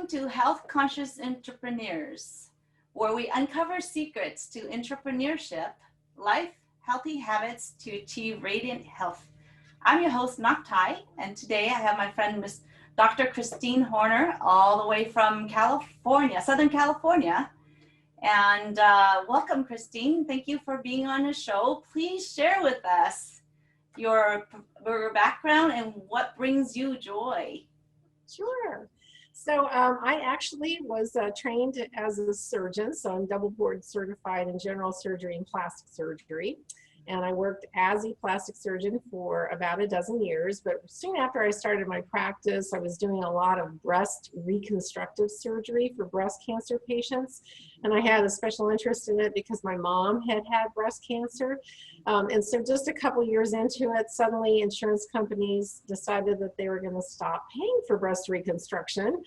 Welcome to Health Conscious Entrepreneurs, where we uncover secrets to entrepreneurship, life, healthy habits to achieve radiant health. I'm your host, Ngoc Tai, and today I have my friend, Miss Dr. Christine Horner, all the way from California, Southern California. And welcome, Christine. Thank you for being on the show. Please share with us your background and what brings you joy. Sure. So I actually was trained as a surgeon, so I'm double board certified in general surgery and plastic surgery. And I worked as a plastic surgeon for about a dozen years, but soon after I started my practice, I was doing a lot of breast reconstructive surgery for breast cancer patients. And I had a special interest in it because my mom had had breast cancer. And so just a couple years into it, suddenly insurance companies decided that they were going to stop paying for breast reconstruction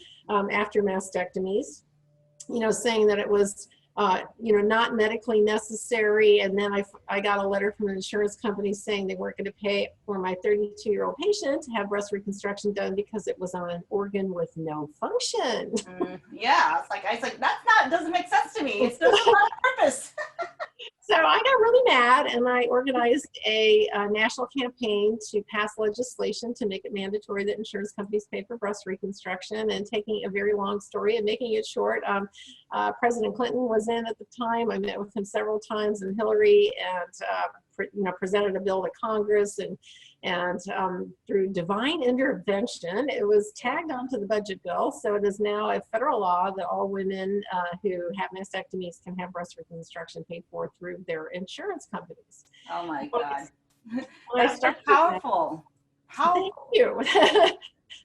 after mastectomies, saying that it was not medically necessary. And then I got a letter from an insurance company saying they weren't going to pay for my 32-year-old patient to have breast reconstruction done because it was on an organ with no function. Yeah, I was like, doesn't make sense to me. It doesn't have a purpose. So I got really mad, and I organized a national campaign to pass legislation to make it mandatory that insurance companies pay for breast reconstruction. And taking a very long story and making it short, President Clinton was in at the time. I met with him several times, and Hillary, and presented a bill to Congress, and through divine intervention, it was tagged onto the budget bill. So it is now a federal law that all women who have mastectomies can have breast reconstruction paid for through their insurance companies. Oh my God. That's powerful. Thank you.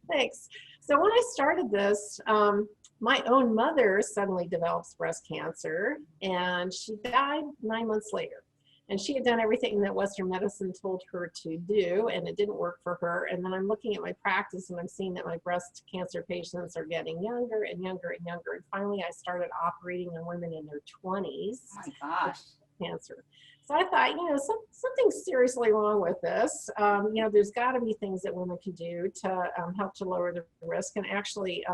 Thanks. So when I started this, my own mother suddenly develops breast cancer, and she died 9 months later. And she had done everything that Western medicine told her to do, and it didn't work for her. And then I'm looking at my practice, and I'm seeing that my breast cancer patients are getting younger and younger and younger. And finally, I started operating on women in their 20s. Oh my gosh. Cancer. So I thought, something's seriously wrong with this. There's got to be things that women can do to help to lower the risk. And actually,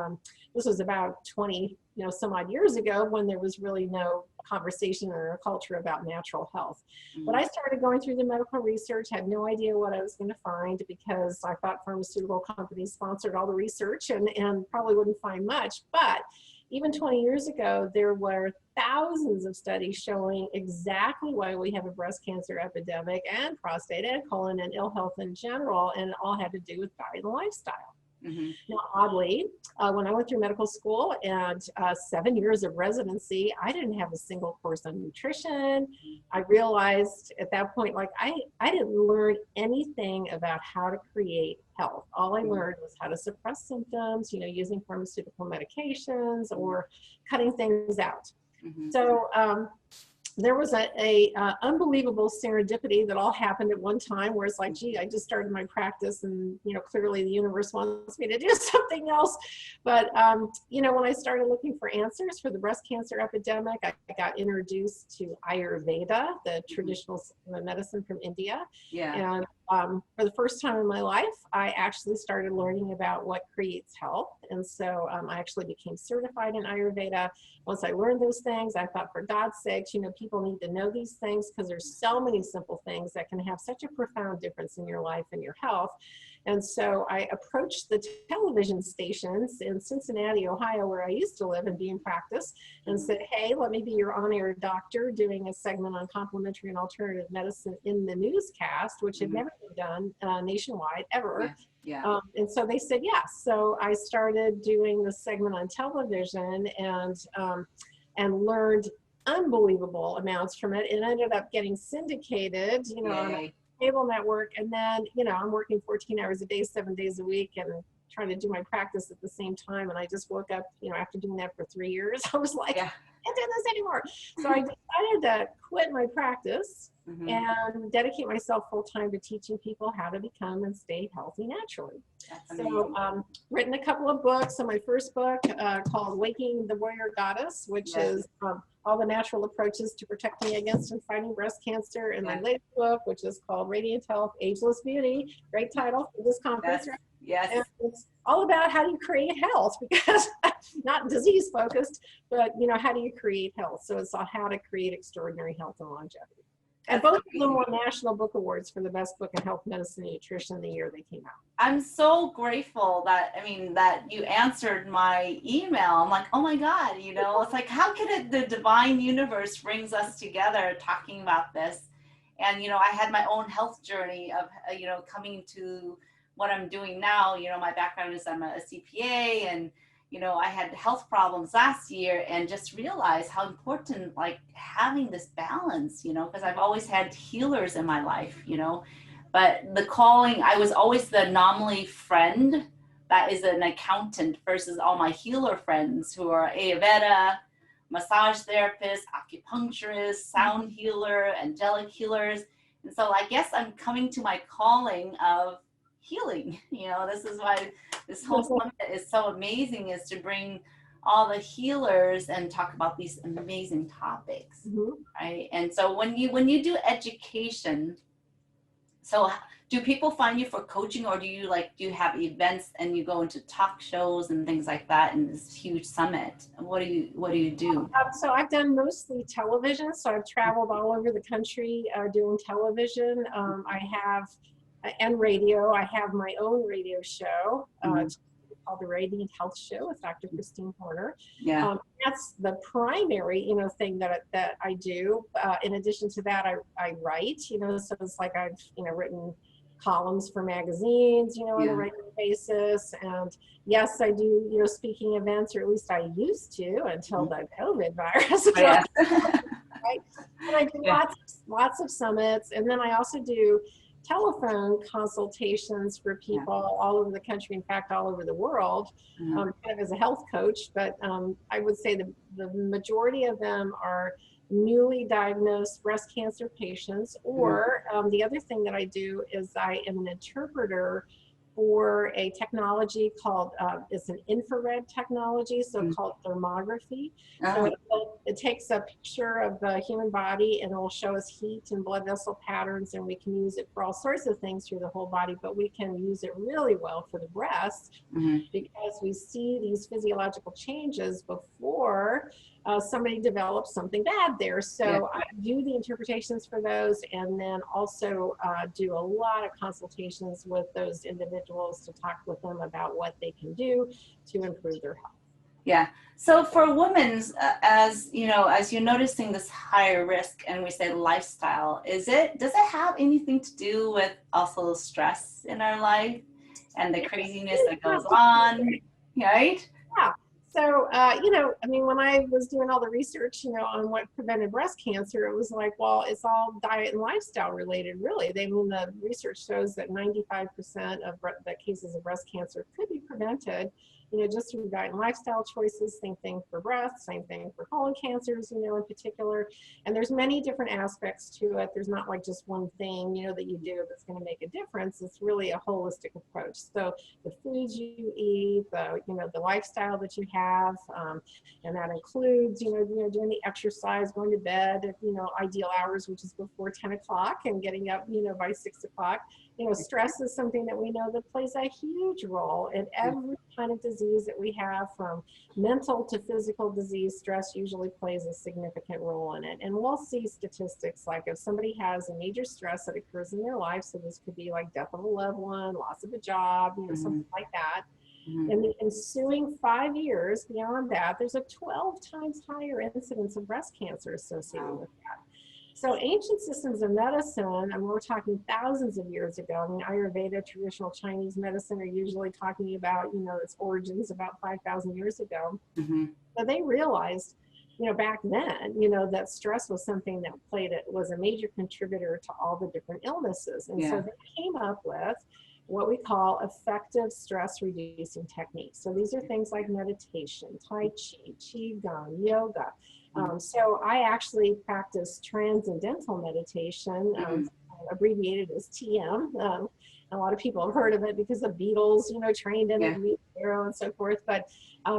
this was about 20, some odd years ago when there was really no conversation or a culture about natural health. Mm-hmm. But I started going through the medical research, had no idea what I was going to find because I thought pharmaceutical companies sponsored all the research and probably wouldn't find much. But even 20 years ago, there were thousands of studies showing exactly why we have a breast cancer epidemic and prostate and colon and ill health in general, and it all had to do with diet and lifestyle. Mm-hmm. Now, oddly, when I went through medical school and 7 years of residency, I didn't have a single course on nutrition. I realized at that point, I didn't learn anything about how to create health. All I learned was how to suppress symptoms, using pharmaceutical medications or cutting things out. Mm-hmm. So there was a unbelievable serendipity that all happened at one time where it's like, gee, I just started my practice and, clearly the universe wants me to do something else. But, when I started looking for answers for the breast cancer epidemic, I got introduced to Ayurveda, the traditional medicine from India. Yeah. And for the first time in my life, I actually started learning about what creates health. And so I actually became certified in Ayurveda. Once I learned those things, I thought, for God's sakes, people need to know these things because there's so many simple things that can have such a profound difference in your life and your health. And so I approached the television stations in Cincinnati, Ohio, where I used to live and be in practice, and said, hey, let me be your on-air doctor doing a segment on complementary and alternative medicine in the newscast, which had never been done nationwide ever. Yeah. And so they said yes. So I started doing the segment on television and learned unbelievable amounts from it. It ended up getting syndicated, on a cable network. And then, I'm working 14 hours a day, 7 days a week, and trying to do my practice at the same time. And I just woke up, after doing that for 3 years, I was like, I can't do this anymore. So I decided to quit my practice and dedicate myself full time to teaching people how to become and stay healthy naturally. So written a couple of books. So my first book called Waking the Warrior Goddess, which is all the natural approaches to protecting against and fighting breast cancer. And my latest book, which is called Radiant Health, Ageless Beauty, great title for this conference. Yes. And it's all about how do you create health, because not disease focused, but how do you create health? So it's on how to create extraordinary health and longevity. And That's both of them amazing. won National Book Awards for the best book in health, medicine, and nutrition the year they came out. I'm so grateful that, that you answered my email. I'm like, oh my God, it's like, how could the divine universe brings us together talking about this? And, I had my own health journey of, coming to what I'm doing now. My background is I'm a CPA, and, I had health problems last year, and just realized how important, like, having this balance, because I've always had healers in my life, but the calling, I was always the anomaly friend that is an accountant versus all my healer friends who are Ayurveda, massage therapists, acupuncturists, sound healer, angelic healers. And so I guess I'm coming to my calling of healing. This is why this whole summit is so amazing, is to bring all the healers and talk about these amazing topics. Right? And so when you do education, so do people find you for coaching, or do you have events and you go into talk shows and things like that in this huge summit? What do you do? So I've done mostly television. So I've traveled all over the country doing television. I have, and radio. I have my own radio show called the Radiant Health Show with Dr. Christine Horner. Yeah. That's the primary, thing that I do. In addition to that, I write, so it's like I've, written columns for magazines, on a regular basis. And yes, I do, speaking events, or at least I used to until the COVID virus. Yeah. Right? And I do lots of summits. And then I also do telephone consultations for people all over the country, in fact, all over the world, kind of as a health coach. But I would say the majority of them are newly diagnosed breast cancer patients, or the other thing that I do is I am an interpreter for a technology called, it's an infrared technology, so called thermography. So it takes a picture of the human body and it will show us heat and blood vessel patterns, and we can use it for all sorts of things through the whole body, but we can use it really well for the breast because we see these physiological changes before somebody develops something bad there. So I do the interpretations for those, and then also do a lot of consultations with those individuals to talk with them about what they can do to improve their health. Yeah. So for women, as you're noticing this higher risk, and we say lifestyle, does it have anything to do with also stress in our life and the craziness that goes on, right? Yeah. So, when I was doing all the research, on what prevented breast cancer, it was like, well, it's all diet and lifestyle related, really. The research shows that 95% of the cases of breast cancer could be prevented, just through diet and lifestyle choices. Same thing for breast, same thing for colon cancers, in particular. And there's many different aspects to it. There's not like just one thing, that you do that's going to make a difference. It's really a holistic approach. So the foods you eat, the lifestyle that you have, and that includes, doing the exercise, going to bed at, ideal hours, which is before 10 o'clock, and getting up, by 6 o'clock. Stress is something that we know that plays a huge role in every kind of disease that we have, from mental to physical disease. Stress usually plays a significant role in it. And we'll see statistics like if somebody has a major stress that occurs in their life, so this could be like death of a loved one, loss of a job, something like that. In the ensuing 5 years beyond that, there's a 12 times higher incidence of breast cancer associated with that. So ancient systems of medicine, and we're talking thousands of years ago. Ayurveda, traditional Chinese medicine, are usually talking about, its origins about 5,000 years ago. So they realized, back then, that stress was something that was a major contributor to all the different illnesses. And so they came up with what we call effective stress reducing techniques. So these are things like meditation, Tai Chi, Qigong, yoga. So I actually practice transcendental meditation, abbreviated as TM. A lot of people have heard of it because the Beatles, trained in it, and so forth. But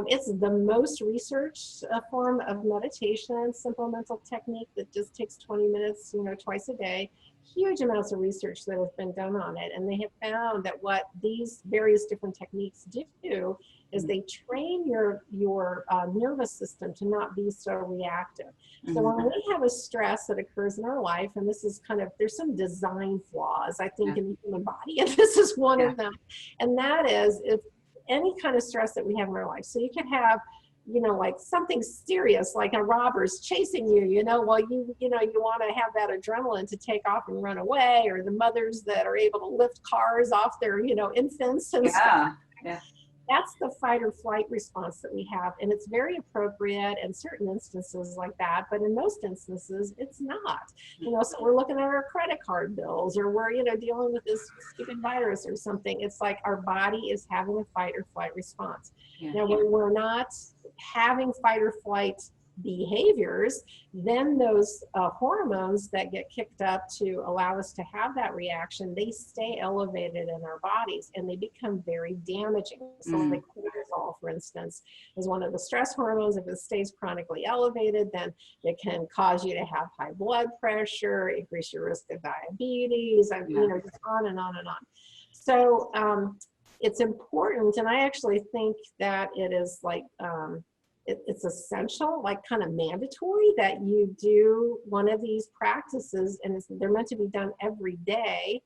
it's the most researched form of meditation, simple mental technique that just takes 20 minutes, twice a day. huge amounts of research that has been done on it, and they have found that what these various different techniques do is they train your nervous system to not be so reactive. So when we have a stress that occurs in our life, and this is kind of, there's some design flaws, I think, in the human body, and this is one of them, and that is if any kind of stress that we have in our life. So you could have, like something serious, like a robber's chasing you, while you want to have that adrenaline to take off and run away, or the mothers that are able to lift cars off their, infants and stuff. Yeah. That's the fight or flight response that we have. And it's very appropriate in certain instances like that. But in most instances, it's not. So we're looking at our credit card bills, or we're, dealing with this stupid virus or something. It's like our body is having a fight or flight response. Now, when we're not having fight or flight behaviors, then those hormones that get kicked up to allow us to have that reaction, they stay elevated in our bodies, and they become very damaging. So like cortisol, for instance, is one of the stress hormones. If it stays chronically elevated, then it can cause you to have high blood pressure, increase your risk of diabetes, just on and on and on. So it's important, and I actually think that it is like it's essential, like kind of mandatory, that you do one of these practices, and they're meant to be done every day.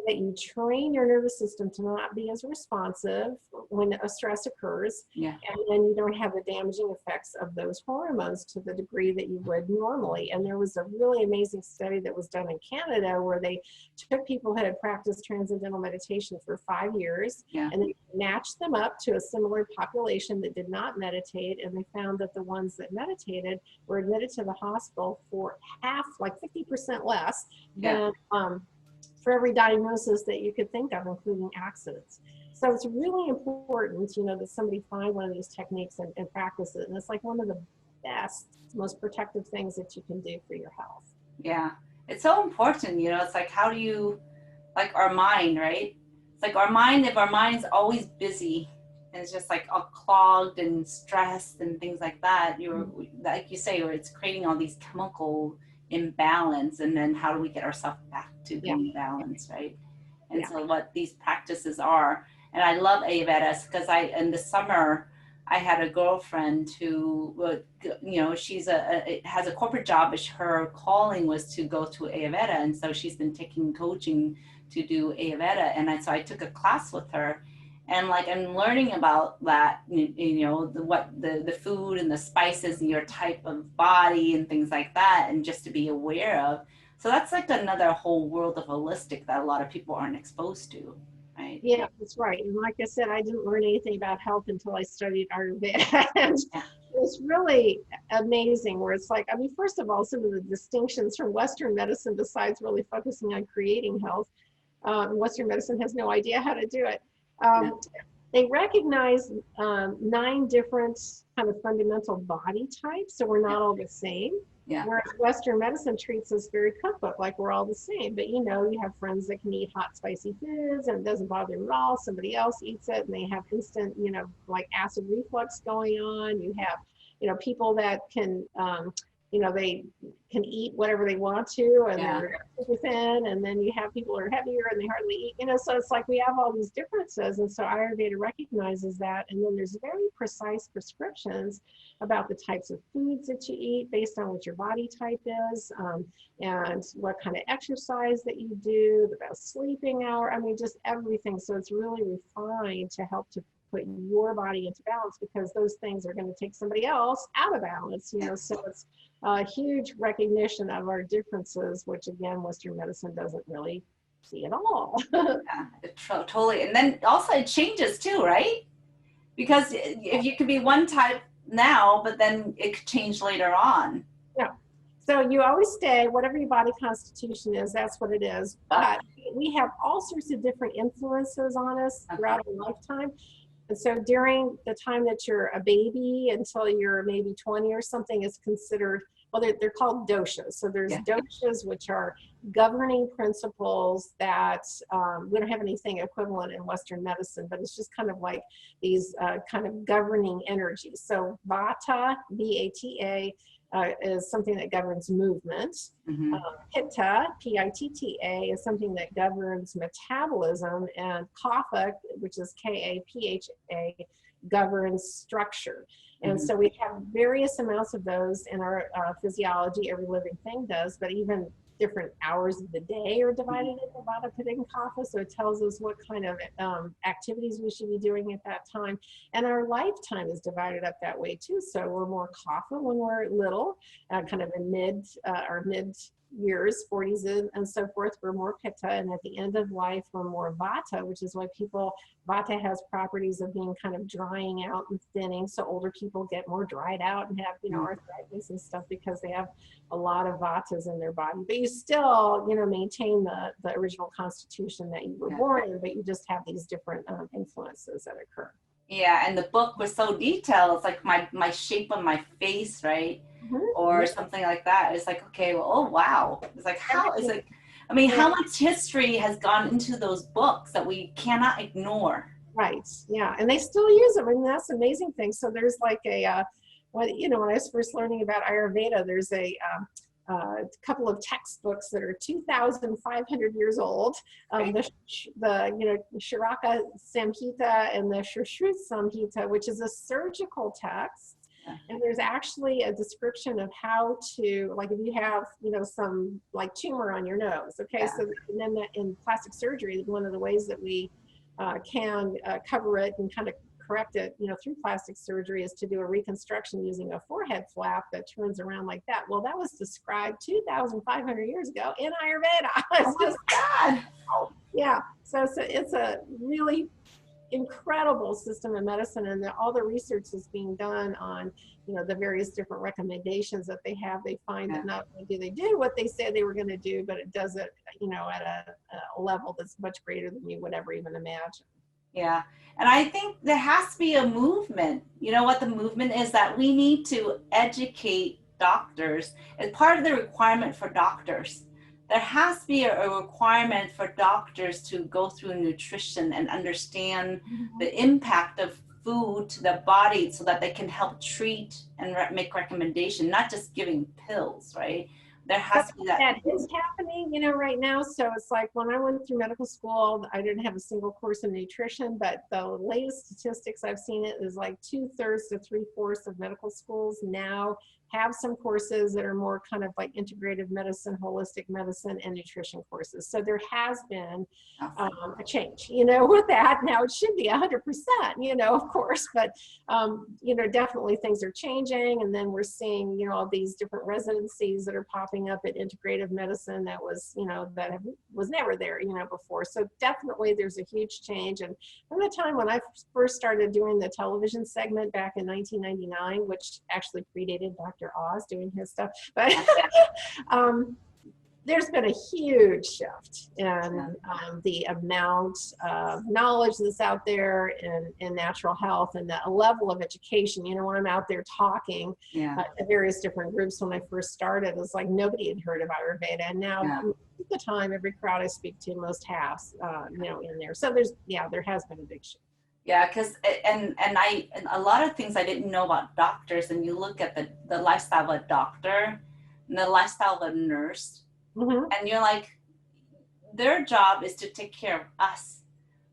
That you train your nervous system to not be as responsive when a stress occurs, and then you don't have the damaging effects of those hormones to the degree that you would normally. And there was a really amazing study that was done in Canada where they took people who had practiced transcendental meditation for 5 years, and they matched them up to a similar population that did not meditate, and they found that the ones that meditated were admitted to the hospital for half, like 50% less than for every diagnosis that you could think of, including accidents. So it's really important, that somebody find one of these techniques and practice it. And it's like one of the best, most protective things that you can do for your health. Yeah, it's so important. It's like, how do you, like our mind, right? It's like our mind, if our mind's always busy and it's just like all clogged and stressed and things like that, like you say, or it's creating all these chemical imbalance, and then how do we get ourselves back to being balanced, right? And so what these practices are, and I love Ayurveda because in the summer I had a girlfriend who she's has a corporate job, but her calling was to go to Ayurveda, and so she's been taking coaching to do Ayurveda, and so I took a class with her. And like I'm learning about that, the food and the spices and your type of body and things like that, and just to be aware of. So that's like another whole world of holistic that a lot of people aren't exposed to, right? Yeah, that's right. And like I said, I didn't learn anything about health until I studied Ayurveda. And it's really amazing where it's like, first of all, some of the distinctions from Western medicine, besides really focusing on creating health, Western medicine has no idea how to do it. They recognize 9 different kind of fundamental body types, so we're not all the same. Whereas Western medicine treats us very cookbook, like we're all the same. But you have friends that can eat hot, spicy foods and it doesn't bother them at all. Somebody else eats it and they have instant, like acid reflux going on. You have, people that can, they can eat whatever they want to, and they're super thin, and then you have people who are heavier and they hardly eat, so it's like we have all these differences, and so Ayurveda recognizes that, and then there's very precise prescriptions about the types of foods that you eat based on what your body type is, and what kind of exercise that you do, the best sleeping hour, just everything. So it's really refined to help to put your body into balance, because those things are going to take somebody else out of balance, so it's a huge recognition of our differences, which again, Western medicine doesn't really see at all. Totally. And then also it changes too, right? Because if you could be one type now, but then it could change later on. So you always stay, whatever your body constitution is, that's what it is. But we have all sorts of different influences on us throughout our lifetime. And so during the time that you're a baby until you're maybe 20 or something is considered well, they're called doshas. So there's Yeah. doshas, which are governing principles that we don't have anything equivalent in Western medicine, but it's just kind of like these kind of governing energies. So vata, V-A-T-A, is something that governs movement. Mm-hmm. Pitta, P-I-T-T-A, is something that governs metabolism, and kapha, which is K-A-P-H-A, governs structure. And Mm-hmm. so we have various amounts of those in our physiology. Every living thing does, but even different hours of the day are divided into vata, pitta, and kapha. So it tells us what kind of activities we should be doing at that time. And our lifetime is divided up that way too. So we're more kapha when we're little, kind of in our mid years, 40s and so forth. We're more pitta, and at the end of life, we're more vata, which is why vata has properties of being kind of drying out and thinning. So older people get more dried out and have, arthritis and stuff because they have a lot of vatas in their body. But you still, maintain the original constitution that you were born in, but you just have these different influences that occur. Yeah, and the book was so detailed. It's like my shape of my face, right? Mm-hmm. Or something like that. It's like, okay, well, oh wow. It's like, how is it? I mean, how much history has gone into those books that we cannot ignore? Right. Yeah, and they still use them, and that's the amazing thing. So there's like when I was first learning about Ayurveda, there's a couple of textbooks that are 2,500 years old. The Shraka Samhita and the Sushruta Samhita, which is a surgical text. And there's actually a description of how to, like, if you have, some like tumor on your nose. Okay, so and then in plastic surgery, one of the ways that we can cover it and kind of correct it, through plastic surgery is to do a reconstruction using a forehead flap that turns around like that. Well, that was described 2,500 years ago in Ayurveda. Oh my God. Yeah. So it's a really incredible system of medicine, and all the research is being done on, the various different recommendations that they have. They find that not only do they do what they said they were going to do, but it does it, at a level that's much greater than you would ever even imagine. Yeah. And I think there has to be a movement. You know what the movement is? That we need to educate doctors. As part of the requirement for doctors, there has to be a requirement for doctors to go through nutrition and understand the impact of food to the body so that they can help treat and make recommendations, not just giving pills, right? There has to be that. That is happening, right now. So it's like when I went through medical school, I didn't have a single course in nutrition, but the latest statistics I've seen it is like 2/3 to 3/4 of medical schools now have some courses that are more kind of like integrative medicine, holistic medicine, and nutrition courses. So there has been a change, with that. Now it should be 100%, of course, but, definitely things are changing. And then we're seeing, all these different residencies that are popping up at integrative medicine that was, was never there, before. So definitely there's a huge change. And from the time when I first started doing the television segment back in 1999, which actually predated Dr. Oz doing his stuff, but there's been a huge shift in the amount of knowledge that's out there in natural health, and the level of education. When I'm out there talking to various different groups, when I first started, it was like nobody had heard of Ayurveda, and now at the time, every crowd I speak to, most have, in there. So there has been a big shift. Yeah, because and a lot of things I didn't know about doctors, and you look at the lifestyle of a doctor and the lifestyle of a nurse, and you're like, their job is to take care of us.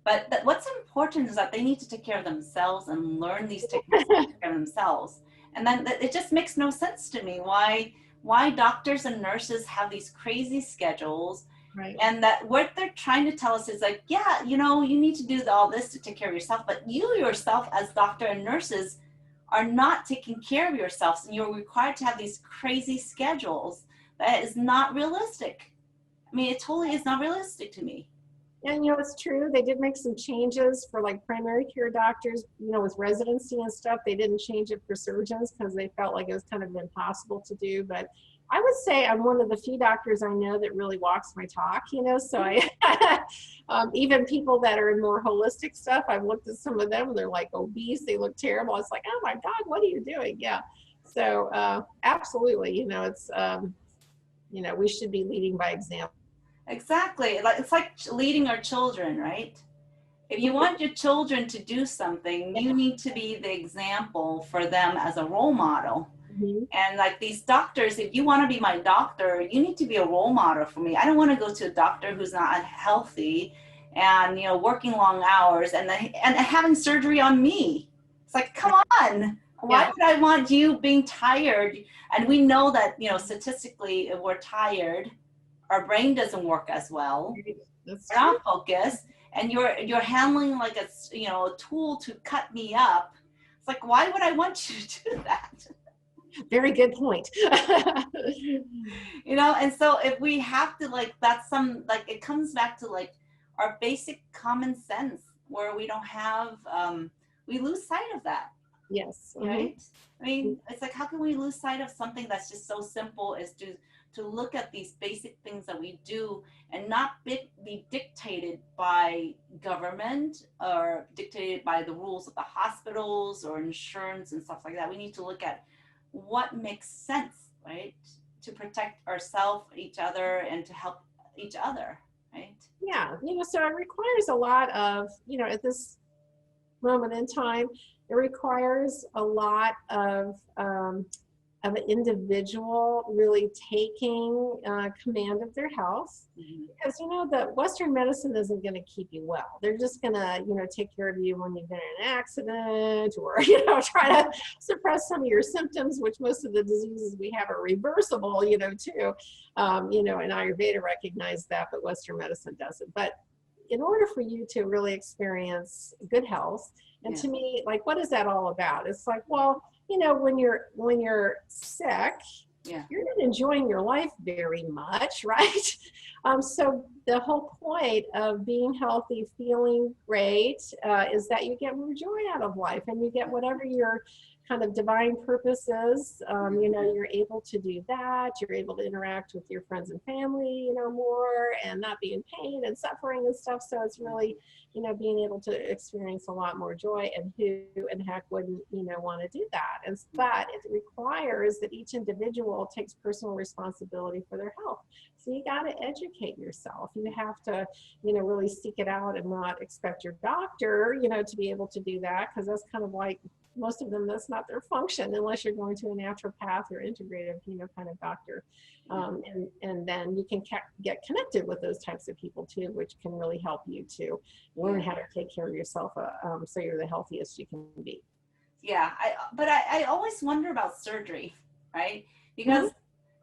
But what's important is that they need to take care of themselves and learn these techniques to take care of themselves. And then it just makes no sense to me why doctors and nurses have these crazy schedules. Right. And that what they're trying to tell us is like, you need to do all this to take care of yourself, but you yourself as doctor and nurses are not taking care of yourselves, and you're required to have these crazy schedules. That is not realistic. I mean, it totally is not realistic to me. And it's true. They did make some changes for like primary care doctors, with residency and stuff. They didn't change it for surgeons because they felt like it was kind of impossible to do. But I would say I'm one of the few doctors I know that really walks my talk, so I, even people that are in more holistic stuff, I've looked at some of them, they're like obese, they look terrible. It's like, oh my God, what are you doing? Yeah. So absolutely, it's we should be leading by example. Exactly. Like it's like leading our children, right? If you want your children to do something, you need to be the example for them as a role model. Mhm. And like these doctors, if you want to be my doctor, you need to be a role model for me. I don't want to go to a doctor who's not healthy and working long hours and having surgery on me. It's like, come on. Why Yeah, would I want you being tired? And we know that, statistically, if we're tired, our brain doesn't work as well. that's We're true. not focused, and you're handling like a tool to cut me up. It's like, why would I want you to do that? Very good point. And so if we have to, like, that's some, like, it comes back to like our basic common sense where we don't have we lose sight of that, Yes. right? I mean, it's like, how can we lose sight of something that's just so simple as to look at these basic things that we do and not be dictated by government or dictated by the rules of the hospitals or insurance and stuff like that. We need to look at what makes sense, right? To protect ourselves, each other, and to help each other, right? Yeah, so it requires a lot of, at this moment in time, it requires a lot of an individual really taking command of their health, Mm-hmm. because that Western medicine isn't going to keep you well. They're just going to take care of you when you've been in an accident, or try to suppress some of your symptoms, which most of the diseases we have are reversible, too. And Ayurveda recognizes that, but Western medicine doesn't. But in order for you to really experience good health, and Yeah. to me, like, what is that all about? It's like, well, when you're sick, Yeah. you're not enjoying your life very much, right? So the whole point of being healthy, feeling great, is that you get more joy out of life, and you get whatever your kind of divine purpose is. You're able to do that. You're able to interact with your friends and family, more, and not be in pain and suffering and stuff. So it's really, being able to experience a lot more joy, and who in heck wouldn't, want to do that? But it requires that each individual takes personal responsibility for their health. So you got to educate yourself. You have to, really seek it out, and not expect your doctor, to be able to do that, because that's kind of like, most of them, that's not their function, unless you're going to a naturopath or integrative, kind of doctor. And then you can get connected with those types of people too, which can really help you to learn how to take care of yourself, so you're the healthiest you can be. Yeah, I always wonder about surgery, right? Mhm.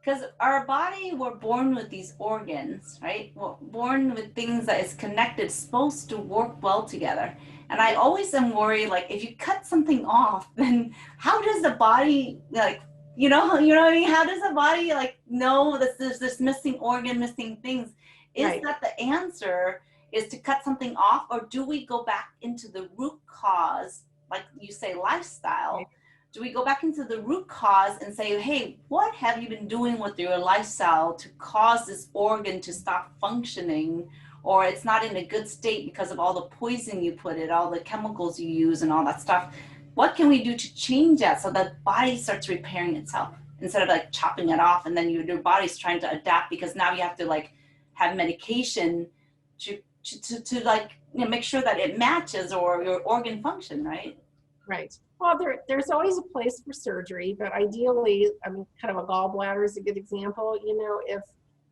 Because our body, we're born with these organs, right? We're born with things that is connected, supposed to work well together. And I always am worried, like, if you cut something off, then how does the body, like, you know what I mean? How does the body, like, know that there's this missing organ, missing things? Is Right. that the answer, is to cut something off, or do we go back into the root cause, like you say, lifestyle? Do we go back into the root cause and say, hey, what have you been doing with your lifestyle to cause this organ to stop functioning, or it's not in a good state because of all the poison you put in, all the chemicals you use and all that stuff? What can we do to change that so that the body starts repairing itself instead of like chopping it off, and then your body's trying to adapt because now you have to like have medication to like make sure that it matches or your organ function, right? Right. Well, there's always a place for surgery, but ideally, I mean, kind of a gallbladder is a good example. If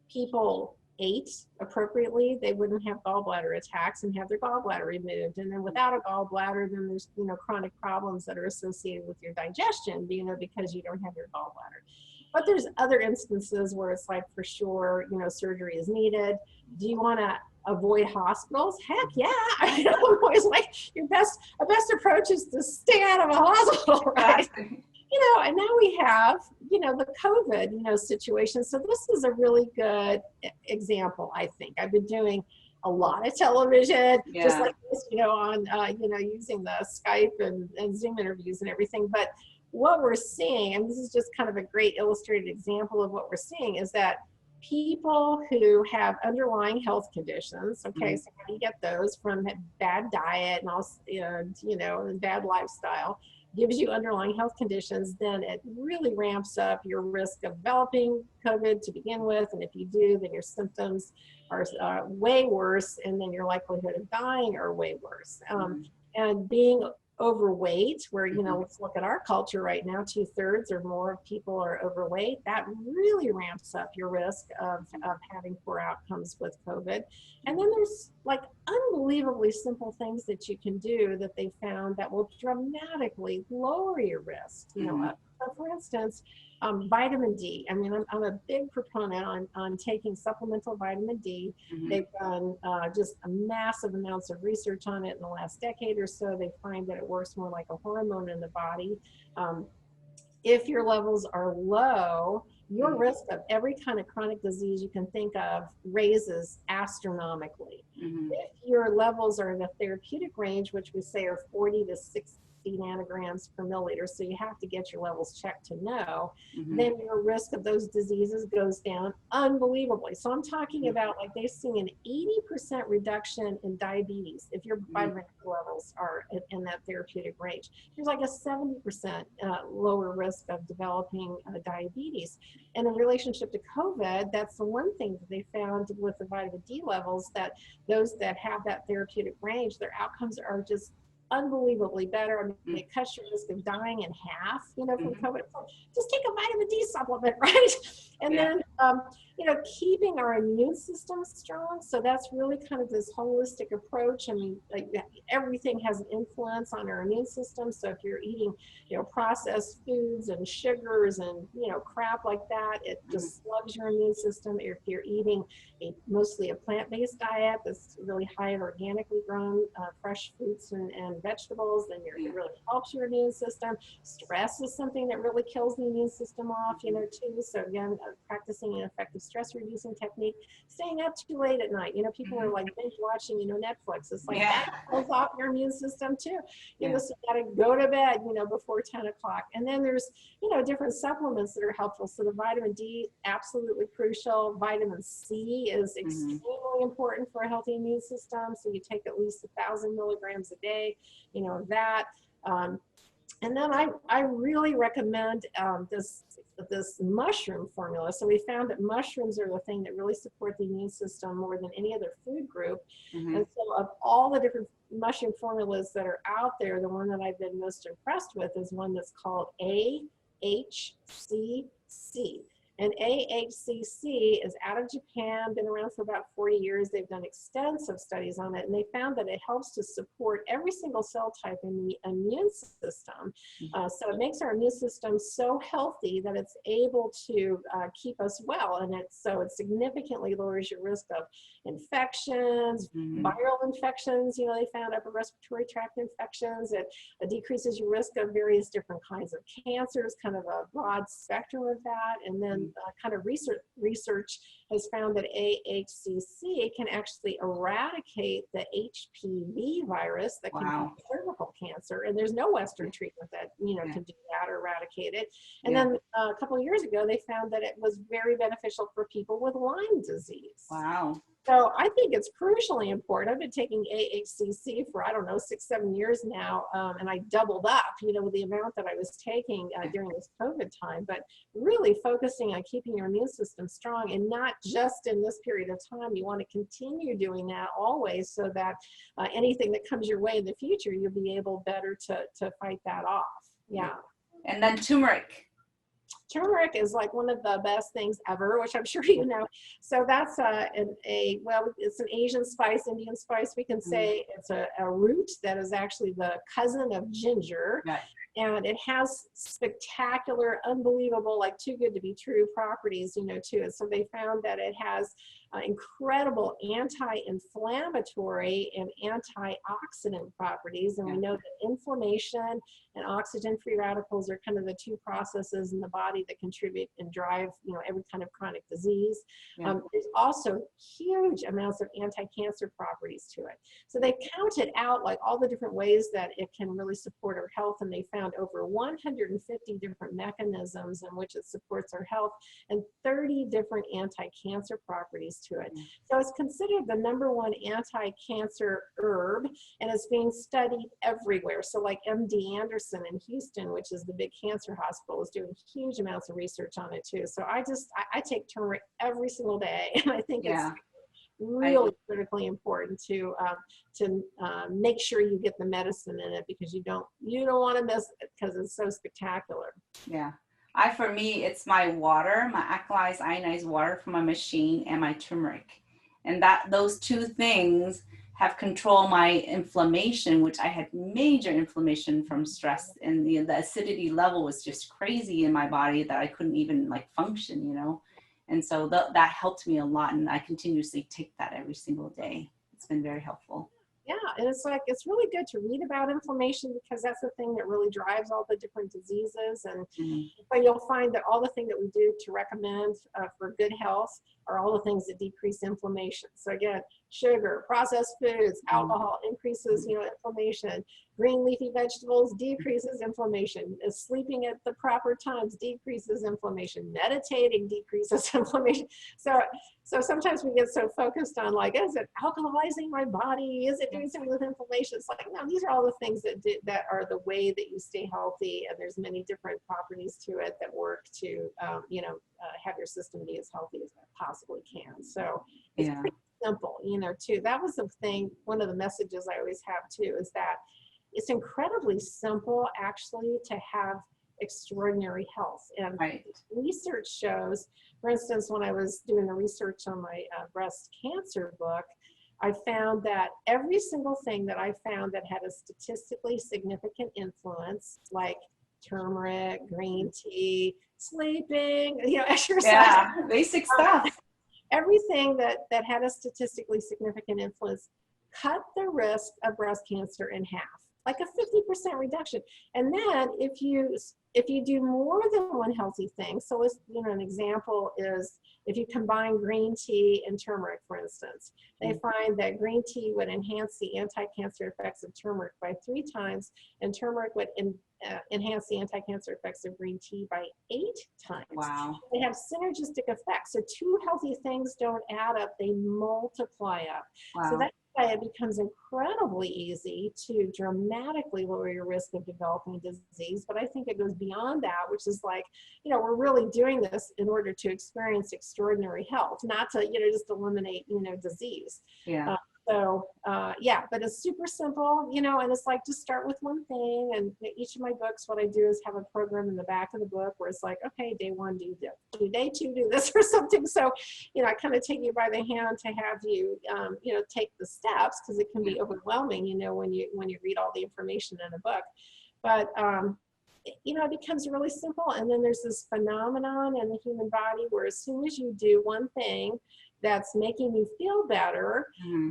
people ate appropriately, they wouldn't have gallbladder attacks and have their gallbladder removed. And then without a gallbladder, then there's, chronic problems that are associated with your digestion, because you don't have your gallbladder. But there's other instances where it's like, for sure, surgery is needed. Do you want to avoid hospitals? Heck yeah. I'm always like, a best approach is to stay out of a hospital, right? Exactly. And now we have, the COVID, situation. So this is a really good example, I think. I've been doing a lot of television, just Yeah. like this, on, using the Skype and Zoom interviews and everything. But what we're seeing, and this is just kind of a great illustrated example of what we're seeing, is that people who have underlying health conditions, okay, so how do you get those? From bad diet and also, and bad lifestyle. gives you underlying health conditions, then it really ramps up your risk of developing COVID to begin with. And if you do, then your symptoms are way worse, and then your likelihood of dying are way worse. And being overweight, where, you know, let's look at our culture right now, 2/3 or more of people are overweight, that really ramps up your risk of having poor outcomes with COVID. And then there's like unbelievably simple things that you can do that they found that will dramatically lower your risk. You know, so for instance, vitamin D. I mean, I'm a big proponent on taking supplemental vitamin D. They've done just a massive amounts of research on it in the last decade or so. They find that it works more like a hormone in the body. If your levels are low, your risk of every kind of chronic disease you can think of raises astronomically. If your levels are in the therapeutic range, which we say are 40 to 60 nanograms per milliliter, so you have to get your levels checked to know, then your risk of those diseases goes down unbelievably. So I'm talking about, like, they've seen an 80% reduction in diabetes if your vitamin D levels are in that therapeutic range. There's like a 70% lower risk of developing diabetes. And in relationship to COVID, that's the one thing that they found with the vitamin D levels, that those that have that therapeutic range, their outcomes are just unbelievably better. I mean, it cuts your risk of dying in half, you know, from COVID. So just take a vitamin D supplement, right? And then, you know, keeping our immune system strong. So that's really kind of this holistic approach. I mean, like, everything has an influence on our immune system. So if you're eating, you know, processed foods and sugars and, you know, crap like that, it just slugs your immune system. If you're eating mostly a plant-based diet that's really high in organically grown fresh fruits and vegetables, then it really helps your immune system. Stress is something that really kills the immune system off, you know, too. So again, practicing an effective stress reducing technique, staying up too late at night. You know, people are like binge watching, you know, Netflix. It's like that kills off your immune system too. You know, so you gotta go to bed, you know, before 10 o'clock. And then there's, you know, different supplements that are helpful. So the vitamin D, absolutely crucial. Vitamin C is extremely important for a healthy immune system. So you take at least 1,000 milligrams a day, you know, that. And then I really recommend this mushroom formula. So we found that mushrooms are the thing that really support the immune system more than any other food group. And so of all the different mushroom formulas that are out there, the one that I've been most impressed with is one that's called AHCC. And AHCC is out of Japan, been around for about 40 years. They've done extensive studies on it, and they found that it helps to support every single cell type in the immune system. So it makes our immune system so healthy that it's able to keep us well. And so it significantly lowers your risk of infections, viral infections. You know, they found upper respiratory tract infections. It decreases your risk of various different kinds of cancers, kind of a broad spectrum of that. And then kind of research has found that AHCC can actually eradicate the HPV virus that can cause cervical cancer. And there's no Western treatment that, you know, can do that or eradicate it. And then a couple of years ago, they found that it was very beneficial for people with Lyme disease. So I think it's crucially important. I've been taking AHCC for, I don't know, 6-7 years now, and I doubled up, you know, with the amount that I was taking during this COVID time, but really focusing on keeping your immune system strong, and not just in this period of time. You want to continue doing that always, so that anything that comes your way in the future, you'll be able better to fight that off. And then turmeric. Turmeric is like one of the best things ever, which I'm sure you know. So that's it's an Asian spice, Indian spice. We can say it's a root that is actually the cousin of ginger. And it has spectacular, unbelievable, like too good to be true properties, you know, to it. So they found that it has incredible anti-inflammatory and antioxidant properties. And we know that inflammation and oxygen-free radicals are kind of the two processes in the body that contribute and drive, you know, every kind of chronic disease. There's also huge amounts of anti-cancer properties to it. So they counted out like all the different ways that it can really support our health, and they found over 150 different mechanisms in which it supports our health, and 30 different anti-cancer properties. to it. So it's considered the #1 anti-cancer herb, and it's being studied everywhere. So like MD Anderson in Houston, which is the big cancer hospital, is doing huge amounts of research on it too. So I take turmeric every single day, and I think it's Yeah. really critically important to make sure you get the medicine in it, because you don't want to miss it, because it's so spectacular. Yeah. For me, it's my water, my alkalized ionized water from my machine, and my turmeric. And those two things have controlled my inflammation, which I had major inflammation from stress. And the acidity level was just crazy in my body that I couldn't even like function, you know? And so that helped me a lot. And I continuously take that every single day. It's been very helpful. Yeah, and it's really good to read about inflammation, because that's the thing that really drives all the different diseases. And but you'll find that all the things that we do to recommend for good health are all the things that decrease inflammation. So again, sugar, processed foods, alcohol increases, inflammation. Green leafy vegetables decreases inflammation. Sleeping at the proper times decreases inflammation. Meditating decreases inflammation. So sometimes we get so focused on like, is it alkalizing my body? Is it doing something with inflammation? It's like, no, these are all the things that are the way that you stay healthy. And there's many different properties to it that work to, have your system be as healthy as it possibly can. So it's pretty simple, too. That was the thing. One of the messages I always have too is that it's incredibly simple actually to have extraordinary health. And research shows, for instance, when I was doing the research on my breast cancer book, I found that every single thing that I found that had a statistically significant influence, like turmeric, green tea, sleeping, exercise. Yeah, basic stuff. Everything that had a statistically significant influence cut the risk of breast cancer in half, like a 50% reduction. And then if you do more than one healthy thing, so an example is if you combine green tea and turmeric, for instance, they find that green tea would enhance the anti-cancer effects of turmeric by 3 times, and turmeric would enhance the anti-cancer effects of green tea by 8 times. Wow. They have synergistic effects. So 2 healthy things don't add up, they multiply up. Wow. So that's why it becomes incredibly easy to dramatically lower your risk of developing disease. But I think it goes beyond that, which is like, we're really doing this in order to experience extraordinary health, not to, just eliminate, disease. Yeah. But it's super simple, and it's like, just start with one thing. And each of my books, what I do is have a program in the back of the book where it's like, okay, day 1, do day 2, do this or something. So, I kind of take you by the hand to have you, take the steps, because it can be overwhelming, when you read all the information in a book. But, it becomes really simple. And then there's this phenomenon in the human body where as soon as you do one thing that's making you feel better,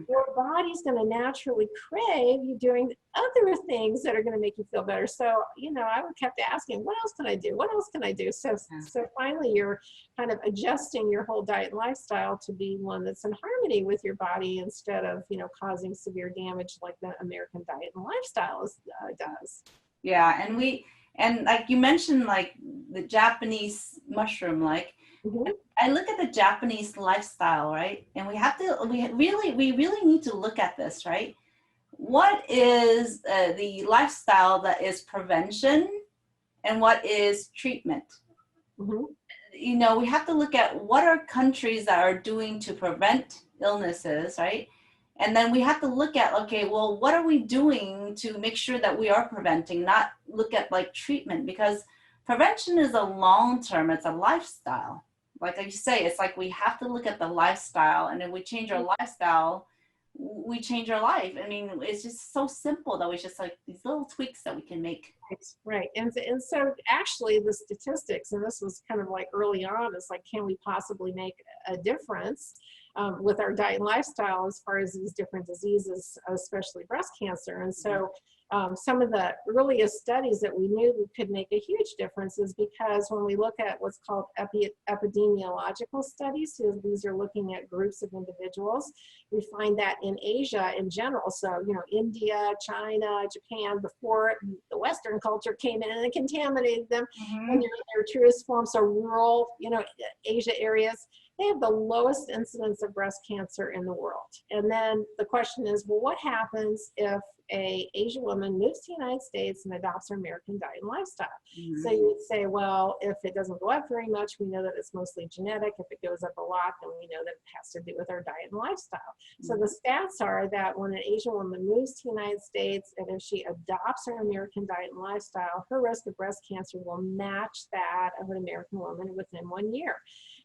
your body's going to naturally crave you doing other things that are going to make you feel better. So, I kept asking, what else can I do? What else can I do? So finally, you're kind of adjusting your whole diet and lifestyle to be one that's in harmony with your body, instead of, causing severe damage like the American diet and lifestyle does. Yeah. And like you mentioned, like the Japanese mushroom, like I look at the Japanese lifestyle, right? And we really need to look at this, right? What is the lifestyle that is prevention and what is treatment? We have to look at what are countries that are doing to prevent illnesses, right? And then we have to look at, okay, well, what are we doing to make sure that we are preventing, not look at like treatment, because prevention is a long-term, it's a lifestyle. Like you say, it's like we have to look at the lifestyle, and if we change our lifestyle, we change our life. I mean, it's just so simple that it's just like these little tweaks that we can make. Right. And so actually the statistics, and this was kind of like early on, it's like, can we possibly make a difference with our diet and lifestyle as far as these different diseases, especially breast cancer? And so some of the earliest studies that we knew we could make a huge difference is because when we look at what's called epidemiological studies, so these are looking at groups of individuals, we find that in Asia in general, so India, China, Japan, before the Western culture came in and contaminated them when they're in their truest form, so rural Asia areas, they have the lowest incidence of breast cancer in the world. And then the question is, well, what happens if a Asian woman moves to the United States and adopts our American diet and lifestyle? So you would say, well, if it doesn't go up very much, we know that it's mostly genetic. If it goes up a lot, then we know that it has to do with our diet and lifestyle. So the stats are that when an Asian woman moves to the United States and if she adopts our American diet and lifestyle, her risk of breast cancer will match that of an American woman within 1 year.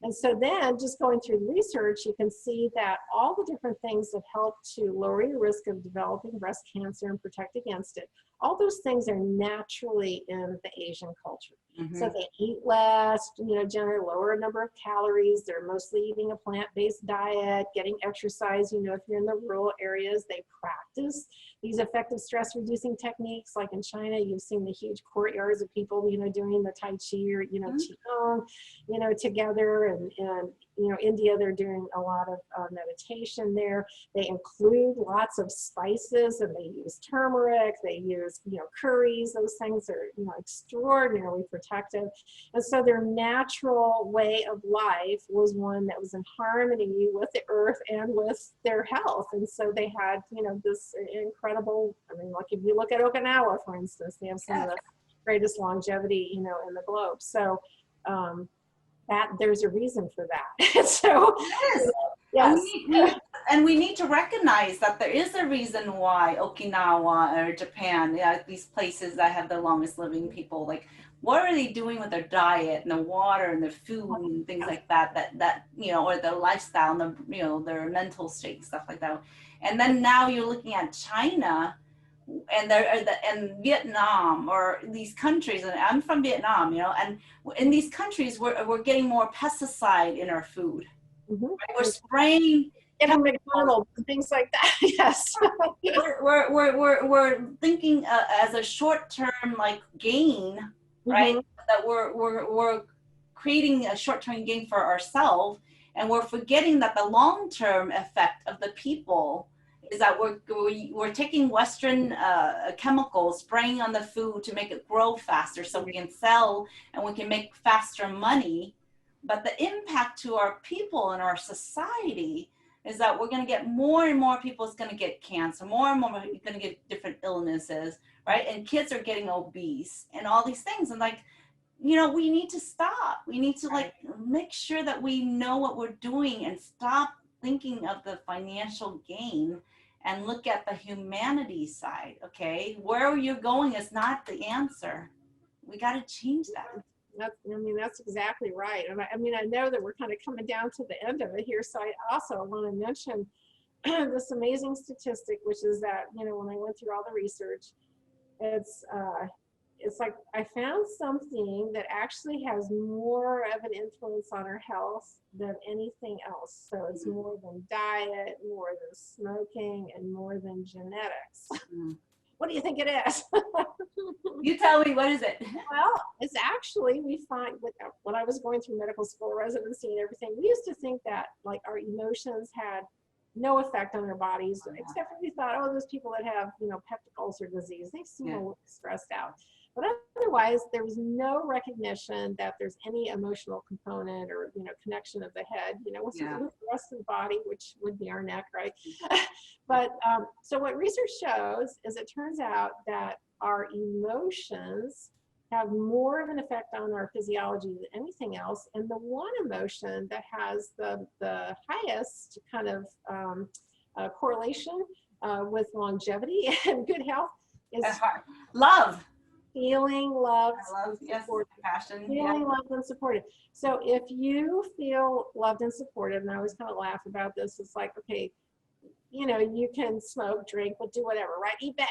And so then just going through the research, you can see that all the different things that help to lower your risk of developing breast cancer and protect against it, all those things are naturally in the Asian culture. So they eat less, generally lower number of calories. They're mostly eating a plant-based diet, getting exercise. If you're in the rural areas, they practice these effective stress-reducing techniques. Like in China, you've seen the huge courtyards of people, doing the Tai Chi or, Qigong, together. And India, they're doing a lot of meditation there. They include lots of spices and they use turmeric, they use, curries. Those things are, extraordinarily protective. And so their natural way of life was one that was in harmony with the earth and with their health. And so they had, this incredible, like if you look at Okinawa, for instance, they have some of the greatest longevity, in the globe. So, that there's a reason for that. So yes. And we need to recognize that there is a reason why Okinawa or Japan, these places that have the longest living people, like what are they doing with their diet and the water and the food and things like that, or their lifestyle and their mental state, stuff like that. And then now you're looking at China and Vietnam or these countries, and I'm from Vietnam, and in these countries we're getting more pesticide in our food. Right? We're spraying McDonald's and things like that. Yes. we're thinking as a short-term gain, right? That we're creating a short-term gain for ourselves, and we're forgetting that the long-term effect of the people is that we're taking Western chemicals, spraying on the food to make it grow faster so we can sell and we can make faster money. But the impact to our people and our society is that we're going to get more and more people is going to get cancer, more and more are going to get different illnesses, right? And kids are getting obese and all these things. And we need to stop. We need to make sure that we know what we're doing and stop thinking of the financial gain and look at the humanity side. Okay, where you're going is not the answer. We got to change that. That's exactly right. And I know that we're kind of coming down to the end of it here. So I also want to mention this amazing statistic, which is that, when I went through all the research, it's like I found something that actually has more of an influence on our health than anything else. So it's more than diet, more than smoking, and more than genetics. What do you think it is? You tell me, what is it? Well, it's actually, we find when I was going through medical school residency and everything, we used to think that our emotions had no effect on our bodies, except for we thought, those people that have, peptic ulcer disease, they seem a little stressed out. But otherwise, there was no recognition that there's any emotional component or, connection of the head, with the rest of the body, which would be our neck, right? But so what research shows is it turns out that our emotions have more of an effect on our physiology than anything else. And the one emotion that has the highest kind of correlation with longevity and good health is love. Feeling loved, passion. Feeling loved and supported. So if you feel loved and supported, and I always kind of laugh about this, it's like, okay, you can smoke, drink, but do whatever, right? Eat better,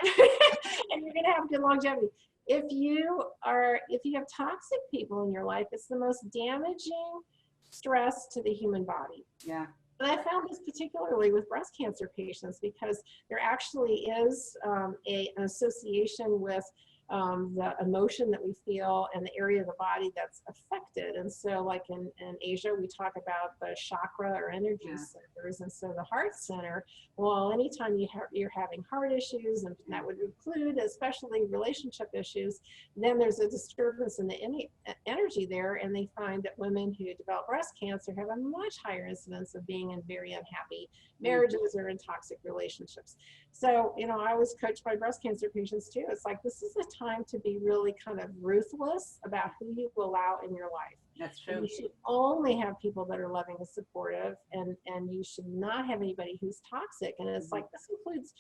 and you're gonna have good longevity. If you have toxic people in your life, it's the most damaging stress to the human body. Yeah. And I found this particularly with breast cancer patients because there actually is an association with the emotion that we feel and the area of the body that's affected. And so like in Asia, we talk about the chakra or energy Yeah. centers. And so the heart center, well, anytime you're having heart issues, and that would include especially relationship issues, then there's a disturbance in the energy there. And they find that women who develop breast cancer have a much higher incidence of being in very unhappy marriages or in toxic relationships. So, I always coach my breast cancer patients too. It's like, this is a time to be really kind of ruthless about who you allow in your life. That's And true. you should only have people that are loving and supportive, and you should not have anybody who's toxic. And it's like, this includes,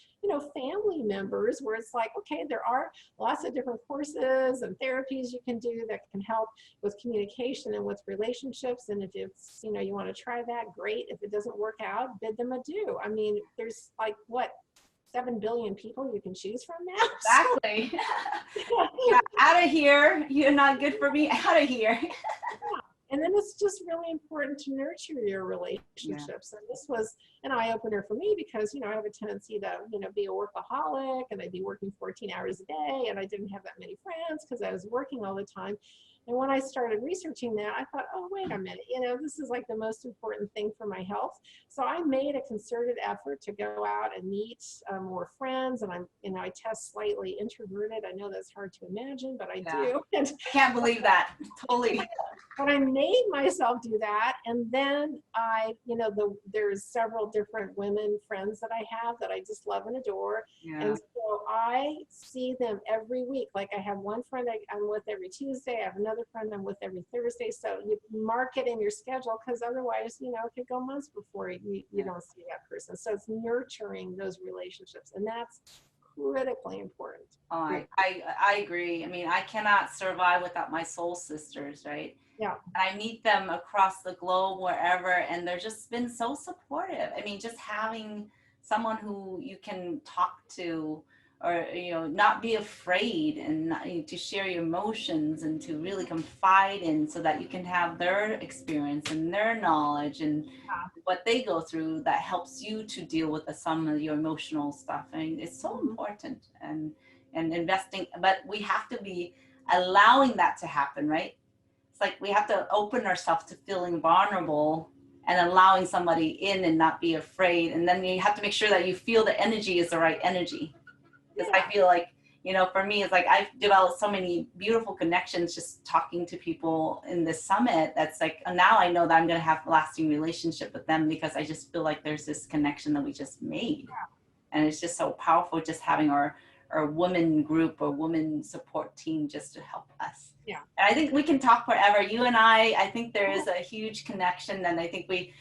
family members, where it's like, okay, there are lots of different courses and therapies you can do that can help with communication and with relationships. And if it's, you want to try that, great. If it doesn't work out, bid them adieu. I mean, there's like, what, 7 billion people you can choose from now? Exactly. Yeah, out of here. You're not good for me. Out of here. And then it's just really important to nurture your relationships. And this was an eye-opener for me because, I have a tendency to, be a workaholic, and I'd be working 14 hours a day, and I didn't have that many friends because I was working all the time. And when I started researching that, I thought, oh, wait a minute, this is like the most important thing for my health. So I made a concerted effort to go out and meet more friends. And I test slightly introverted. I know that's hard to imagine, but I do. I can't believe that. Totally. But I made myself do that. And then there's several different women friends that I have that I just love and adore. Yeah. And so I see them every week. Like, I have one friend I'm with every Tuesday. I have another friend I'm with every Thursday. So you mark it in your schedule, because otherwise, it could go months before you don't see that person. So it's nurturing those relationships. And that's critically important. Oh, I agree. I mean, I cannot survive without my soul sisters, right? Yeah. And I meet them across the globe, wherever, and they're just been so supportive. I mean, just having someone who you can talk to, or, not be afraid, and not, to share your emotions and to really confide in, so that you can have their experience and their knowledge and what they go through, that helps you to deal with some of your emotional stuff. I mean, it's so important, and investing, but we have to be allowing that to happen, right? It's like we have to open ourselves to feeling vulnerable and allowing somebody in and not be afraid. And then you have to make sure that you feel the energy is the right energy. Because I feel like, for me, it's like I've developed so many beautiful connections just talking to people in this summit. That's like, now I know that I'm going to have a lasting relationship with them, because I just feel like there's this connection that we just made. And it's just so powerful, just having our woman group or woman support team just to help us. Yeah. And I think we can talk forever. You and I think there is a huge connection, and I think we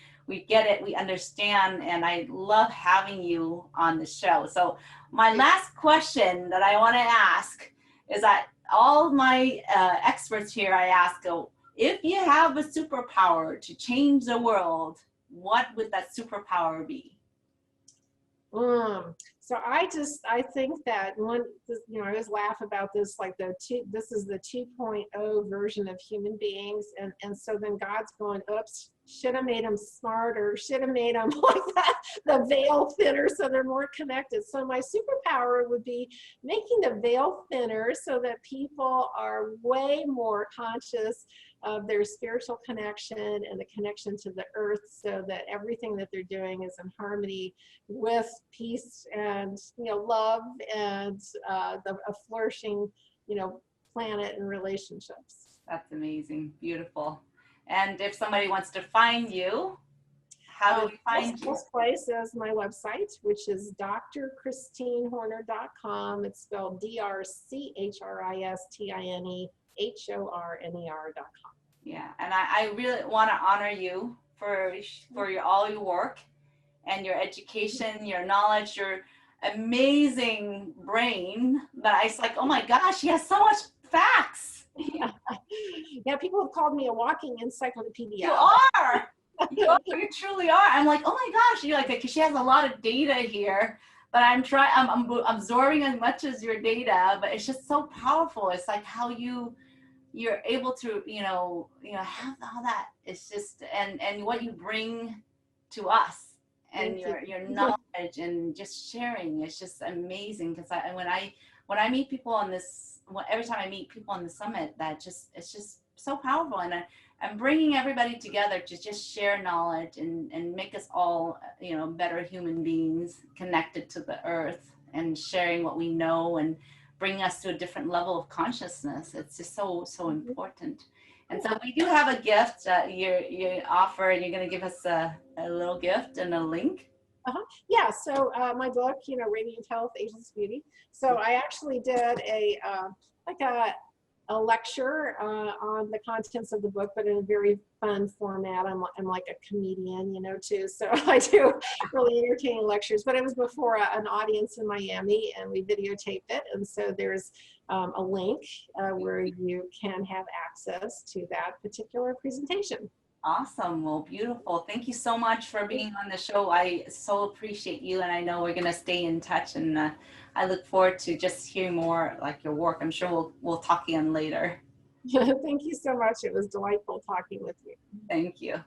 get it, we understand, and I love having you on the show. So my last question that I want to ask is that all my experts here, I ask, if you have a superpower to change the world, what would that superpower be? So I think that I always laugh about this, like this is the 2.0 version of human beings. And so then God's going, oops, should have made them smarter, should have made them like that, the veil thinner, so they're more connected. So my superpower would be making the veil thinner so that people are way more conscious of their spiritual connection and the connection to the earth, so that everything that they're doing is in harmony with peace and love and a flourishing planet and relationships. That's amazing. Beautiful. And if somebody wants to find you, how do they find you? This place is my website, which is drchristinehorner.com. It's spelled drchristinehorner.com. Yeah, and I really want to honor you for all your work and your education, your knowledge, your amazing brain. But it's like, oh my gosh, she has so much facts. Yeah, people have called me a walking encyclopedia. You are. You truly are. I'm like, oh my gosh, you're like, because she has a lot of data here. But I'm absorbing as much as your data, but it's just so powerful. It's like how you're able to, have all that. It's just, and what you bring to us, and your knowledge and just sharing. It's just amazing, because when I meet people on this every time I meet people on the summit, it's just so powerful. And I'm bringing everybody together to just share knowledge and make us all, better human beings connected to the earth and sharing what we know and bringing us to a different level of consciousness. It's just so, so important. And so we do have a gift that you offer, and you're going to give us a little gift and a link. Yeah, so my book, Radiant Health, Ageless Beauty. So I actually did a lecture on the contents of the book, but in a very fun format. I'm like a comedian, too. So I do really entertaining lectures, but it was before an audience in Miami, and we videotaped it. And so there's a link where you can have access to that particular presentation. Awesome. Well, beautiful. Thank you so much for being on the show. I so appreciate you, and I know we're going to stay in touch, and I look forward to just hearing more like your work. I'm sure we'll talk again later. Thank you so much. It was delightful talking with you. Thank you.